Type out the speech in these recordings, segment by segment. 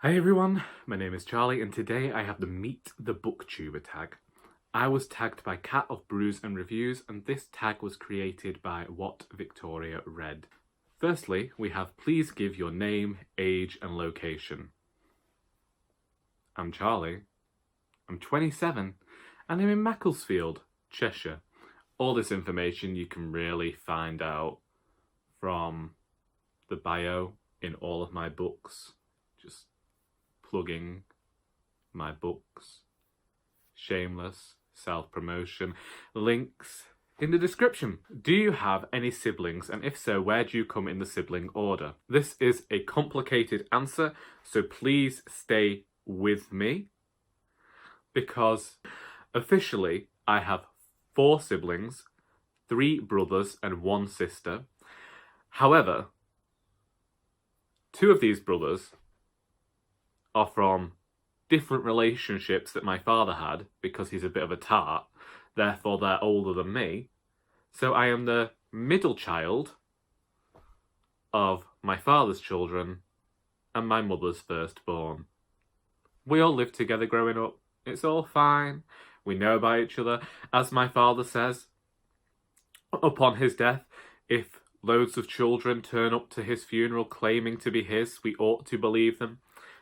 Hi everyone, my name is Charlie and today I have the Meet the Booktuber tag. I was tagged by Cat of Brews and Reviews and this tag was created by What Victoria Read. Firstly, we have please give your name, age and location. I'm Charlie, I'm 27 and I'm in Macclesfield, Cheshire. All this information you can really find out from the bio in all of my books. Just plugging my books. Shameless self-promotion. Links in the description. Do you have any siblings, and if so, where do you come in the sibling order? This is a complicated answer, so please stay with me, because officially I have 4 siblings, 3 brothers and 1 sister. However, 2 of these brothers are from different relationships that my father had because he's a bit of a tart, therefore they're older than me. So I am the middle child of my father's children and my mother's firstborn. We all lived together growing up. It's all fine. We know about each other. As my father says, upon his death, if loads of children turn up to his funeral claiming to be his, we ought to believe them,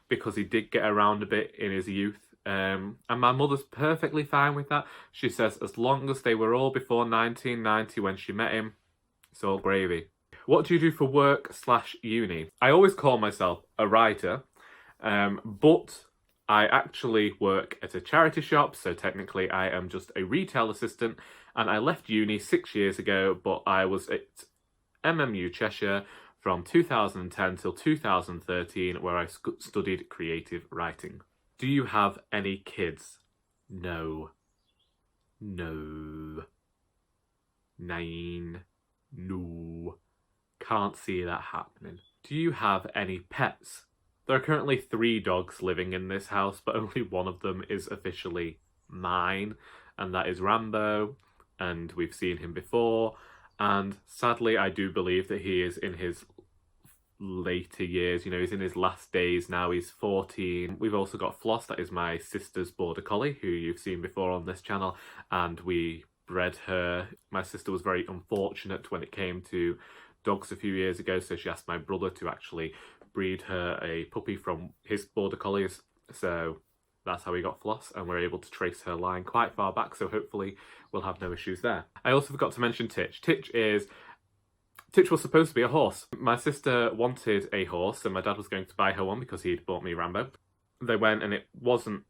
because he did get around a bit in his youth. And my mother's perfectly fine with that. She says as long as they were all before 1990 when she met him, it's all gravy. What do you do for work/uni? I always call myself a writer, but I actually work at a charity shop, so technically I am just a retail assistant, and I left uni 6 years ago, but I was at MMU Cheshire from 2010 till 2013, where I studied creative writing. Do you have any kids? No. No. 9. No. Can't see that happening. Do you have any pets? There are currently 3 dogs living in this house, but only one of them is officially mine, and that is Rambo, and we've seen him before, and sadly I do believe that he is in his later years, he's in his last days now. He's 14. We've also got Floss, that is my sister's border collie, who you've seen before on this channel, and we bred her. My sister was very unfortunate when it came to dogs a few years ago, so she asked my brother to actually breed her a puppy from his border collies, so that's how we got Floss, and we're able to trace her line quite far back, so hopefully we'll have no issues there. I also forgot to mention Titch. Titch was supposed to be a horse. My sister wanted a horse and my dad was going to buy her one because he'd bought me Rambo. They went and it wasn't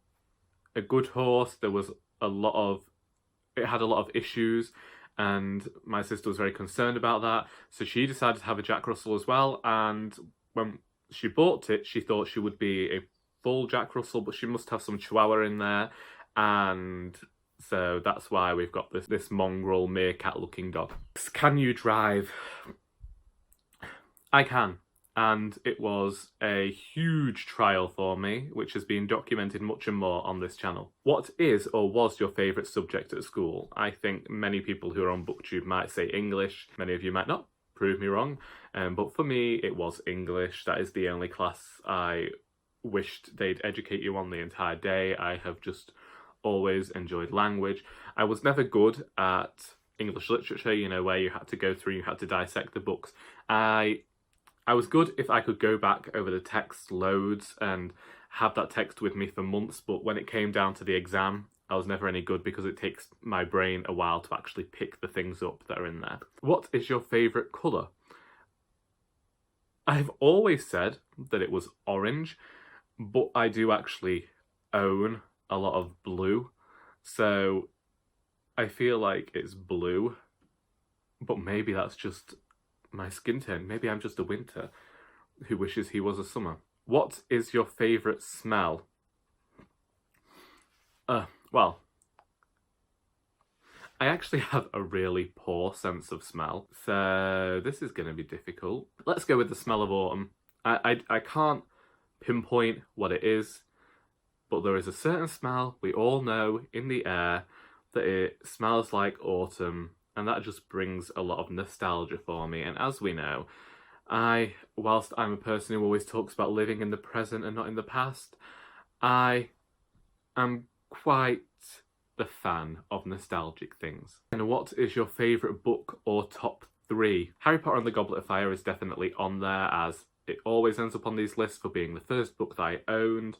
a good horse. There was it had a lot of issues, and my sister was very concerned about that. So she decided to have a Jack Russell as well, and when she bought it, she thought she would be a full Jack Russell, but she must have some Chihuahua in there, and so that's why we've got this mongrel meerkat looking dog. Can you drive? I can, and it was a huge trial for me, which has been documented much and more on this channel. What is or was your favourite subject at school? I think many people who are on Booktube might say English, many of you might not, prove me wrong, but for me it was English. That is the only class I wished they'd educate you on the entire day. I have just always enjoyed language. I was never good at English literature, where you had to go through, you had to dissect the books. I was good if I could go back over the text loads and have that text with me for months, but when it came down to the exam, I was never any good because it takes my brain a while to actually pick the things up that are in there. What is your favourite colour? I've always said that it was orange, but I do actually own a lot of blue, so I feel like it's blue, but maybe that's just my skin tone. Maybe I'm just a winter who wishes he was a summer. What is your favourite smell? Well, I actually have a really poor sense of smell, so this is going to be difficult. Let's go with the smell of autumn. I can't pinpoint what it is, but there is a certain smell we all know in the air that it smells like autumn, and that just brings a lot of nostalgia for me. And as we know, Whilst I'm a person who always talks about living in the present and not in the past, I am quite the fan of nostalgic things. And what is your favourite book or top 3? Harry Potter and the Goblet of Fire is definitely on there, as it always ends up on these lists for being the first book that I owned.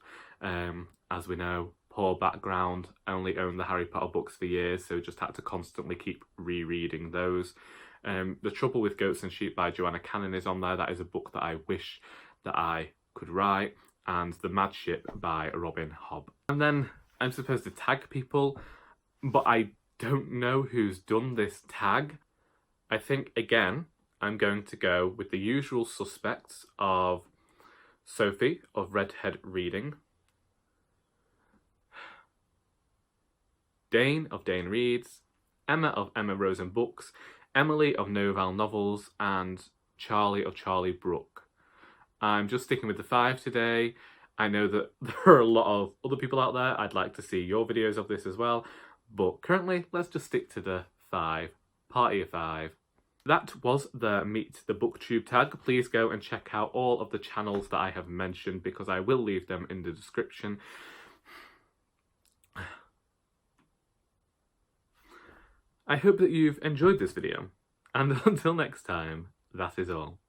As we know, poor background, only owned the Harry Potter books for years, so just had to constantly keep rereading those. The Trouble with Goats and Sheep by Joanna is on there. That is a book that I wish that I could write. And The Mad Ship by Robin Hobb. And then I'm supposed to tag people, but I don't know who's done this tag. I think, again, I'm going to go with the usual suspects of Sophie of Redhead Reading, Dane of Dane Reads, Emma of Emma Rosen Books, Emily of Noval Novels, and Charlie of Charlie Brooke. I'm just sticking with the 5 today. I know that there are a lot of other people out there. I'd like to see your videos of this as well. But currently, let's just stick to the 5. Party of 5. That was the Meet the Booktube tag. Please go and check out all of the channels that I have mentioned, because I will leave them in the description. I hope that you've enjoyed this video. And until next time, that is all.